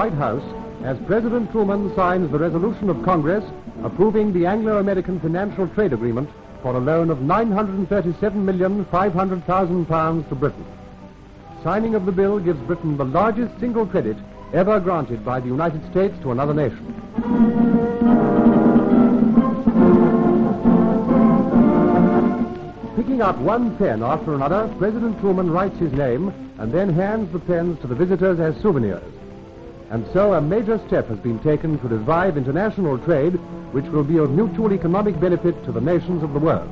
White House as President Truman signs the resolution of Congress approving the Anglo-American Financial Trade Agreement for a loan of £937,500,000 to Britain. Signing of the bill gives Britain the largest single credit ever granted by the United States to another nation. Picking up one pen after another, President Truman writes his name and then hands the pens to the visitors as souvenirs. And so a major step has been taken to revive international trade, which will be of mutual economic benefit to the nations of the world.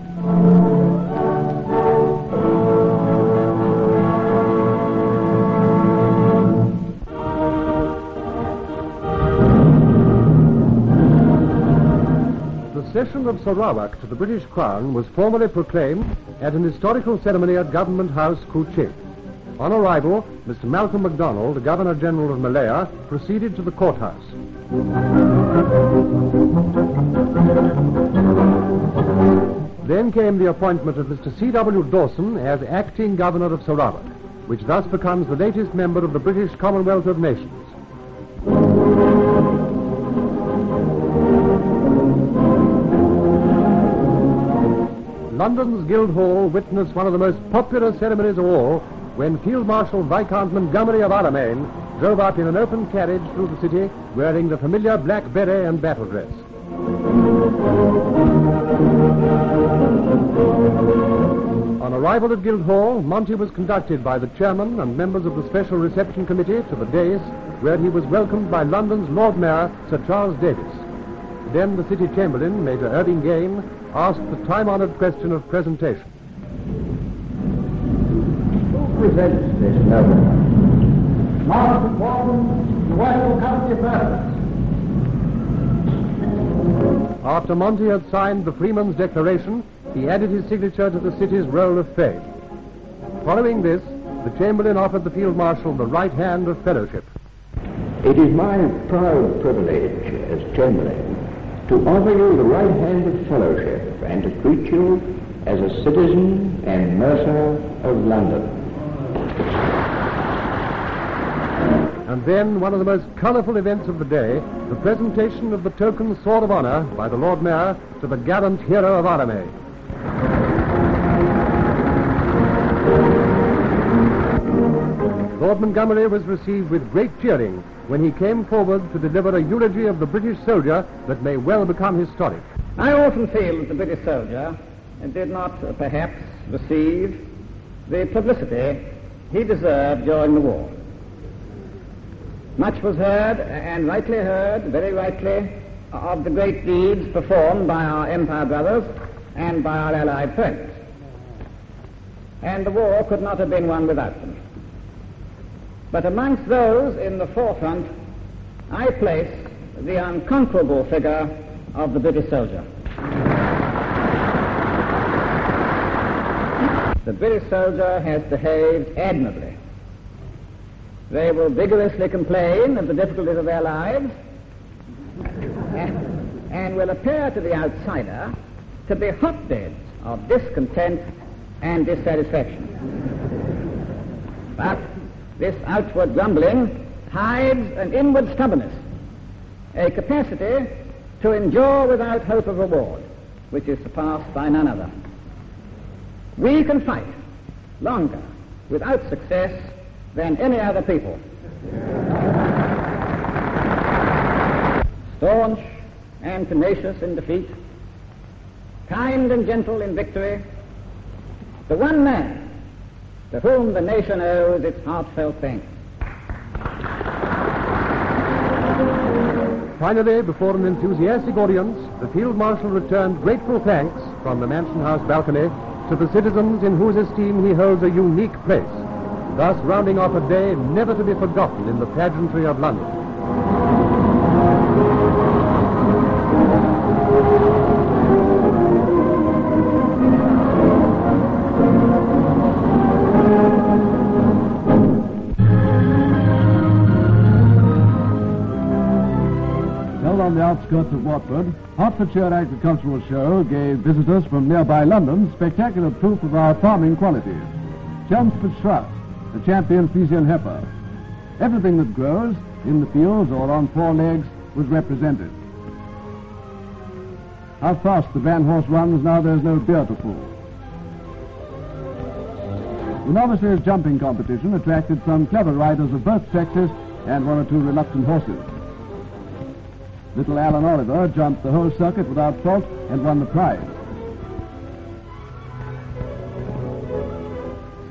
The cession of Sarawak to the British Crown was formally proclaimed at an historical ceremony at Government House, Kuching. On arrival, Mr. Malcolm MacDonald, the Governor-General of Malaya, proceeded to the courthouse. Then came the appointment of Mr. C.W. Dawson as acting Governor of Sarawak, which thus becomes the latest member of the British Commonwealth of Nations. London's Guildhall witnessed one of the most popular ceremonies of all when Field Marshal Viscount Montgomery of Alamein drove up in an open carriage through the city wearing the familiar black beret and battle dress. On arrival at Guildhall, Monty was conducted by the chairman and members of the Special Reception Committee to the dais, where he was welcomed by London's Lord Mayor, Sir Charles Davis. Then the City Chamberlain, Major Irving Gain, asked the time-honored question of presentation. Who presents this nobleman? Margaret Warden, the Western County Purpose. After Monty had signed the Freeman's Declaration, he added his signature to the city's roll of fame. Following this, the Chamberlain offered the Field Marshal the right hand of fellowship. It is my proud privilege as Chamberlain to offer you the right hand of fellowship and to greet you as a citizen and mercer of London. And then, one of the most colourful events of the day, the presentation of the token Sword of Honour by the Lord Mayor to the gallant hero of Arame. Lord Montgomery was received with great cheering when he came forward to deliver a eulogy of the British soldier that may well become historic. I often feel that the British soldier did not perhaps receive the publicity he deserved during the war. Much was heard, and rightly heard, very rightly, of the great deeds performed by our Empire brothers and by our Allied friends. And the war could not have been won without them. But amongst those in the forefront, I place the unconquerable figure of the British soldier. The British soldier has behaved admirably. They will vigorously complain of the difficulties of their lives and will appear to the outsider to be hotbeds of discontent and dissatisfaction. But this outward grumbling hides an inward stubbornness, a capacity to endure without hope of reward, which is surpassed by none other. We can fight longer without success than any other people. Staunch and tenacious in defeat, kind and gentle in victory, the one man to whom the nation owes its heartfelt thanks. Finally, before an enthusiastic audience, the Field Marshal returned grateful thanks from the Mansion House balcony to the citizens in whose esteem he holds a unique place, thus rounding off a day never to be forgotten in the pageantry of London. Held on the outskirts of Watford, Hertfordshire Agricultural Show gave visitors from nearby London spectacular proof of our farming qualities. Chelmsford Trust, the champion Friesian heifer. Everything that grows in the fields or on 4 legs, was represented. How fast the van horse runs now there's no beer to pull. The novices' jumping competition attracted some clever riders of both sexes and 1 or 2 reluctant horses. Little Alan Oliver jumped the whole circuit without fault and won the prize.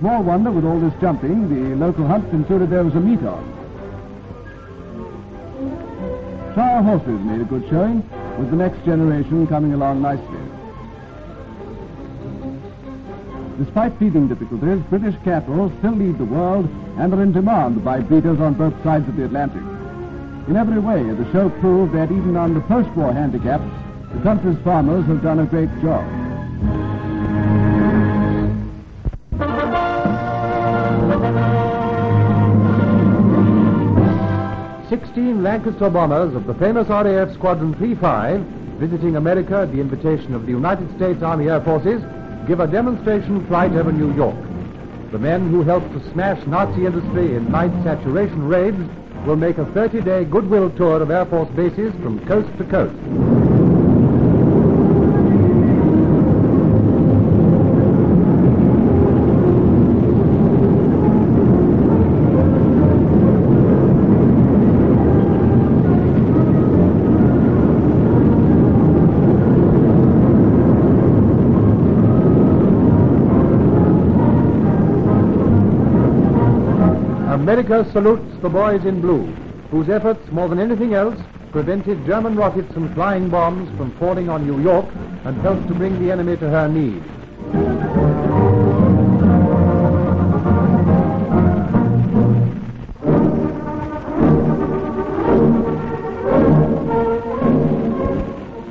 Small wonder with all this jumping, the local hunt concluded there was a meet on. Shire horses made a good showing, with the next generation coming along nicely. Despite feeding difficulties, British cattle still lead the world and are in demand by breeders on both sides of the Atlantic. In every way, the show proved that even under post-war handicaps, the country's farmers have done a great job. "16 Lancaster bombers of the famous RAF Squadron 35, visiting America at the invitation of the United States Army Air Forces, give a demonstration flight over New York. The men who helped to smash Nazi industry in night saturation raids will make a 30-day goodwill tour of Air Force bases from coast to coast. America salutes the boys in blue, whose efforts, more than anything else, prevented German rockets and flying bombs from falling on New York and helped to bring the enemy to her knees.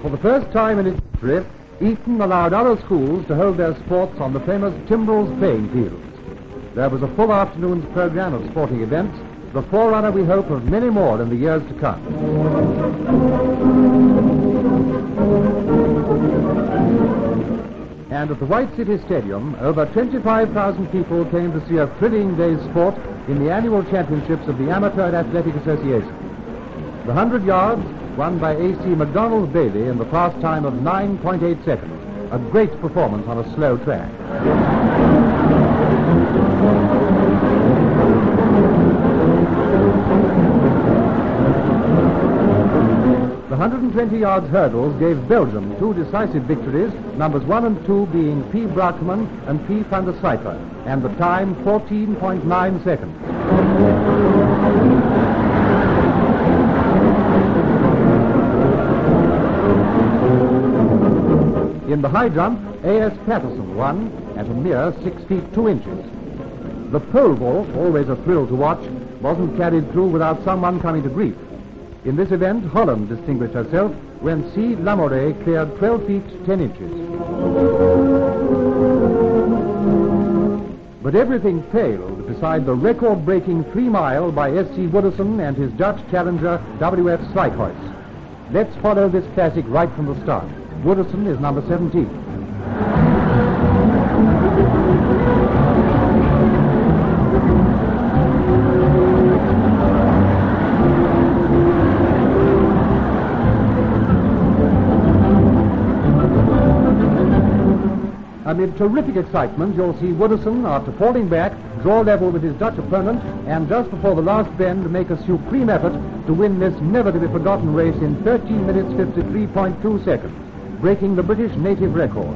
For the first time in its history, Eton allowed other schools to hold their sports on the famous Timbrels playing fields. There was a full afternoon's program of sporting events, the forerunner, we hope, of many more in the years to come. And at the White City Stadium, over 25,000 people came to see a thrilling day's sport in the annual championships of the Amateur Athletic Association. The 100 yards, won by A.C. McDonald Bailey in the fast time of 9.8 seconds, a great performance on a slow track. The 120 yards hurdles gave Belgium 2 decisive victories, numbers 1 and 2 being P. Brackman and P. van der Sijper, and the time 14.9 seconds. In the high jump, A.S. Patterson won at a mere 6 feet 2 inches. The pole vault, always a thrill to watch, wasn't carried through without someone coming to grief. In this event, Holland distinguished herself when C. Lamoureux cleared 12 feet 10 inches. But everything failed beside the record-breaking 3-mile by S.C. Wooderson and his Dutch challenger W.F. Slijkhuis. Let's follow this classic right from the start. Wooderson is number 17. Amid terrific excitement, you'll see Wooderson, after falling back, draw level with his Dutch opponent, and just before the last bend, make a supreme effort to win this never-to-be-forgotten race in 13 minutes 53.2 seconds, breaking the British native record.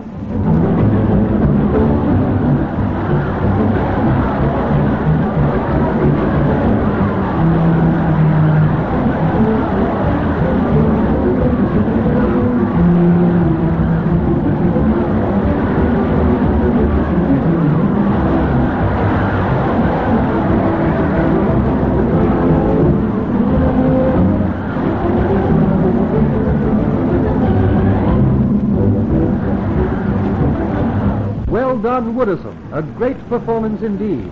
Well done, Wooderson. A great performance indeed.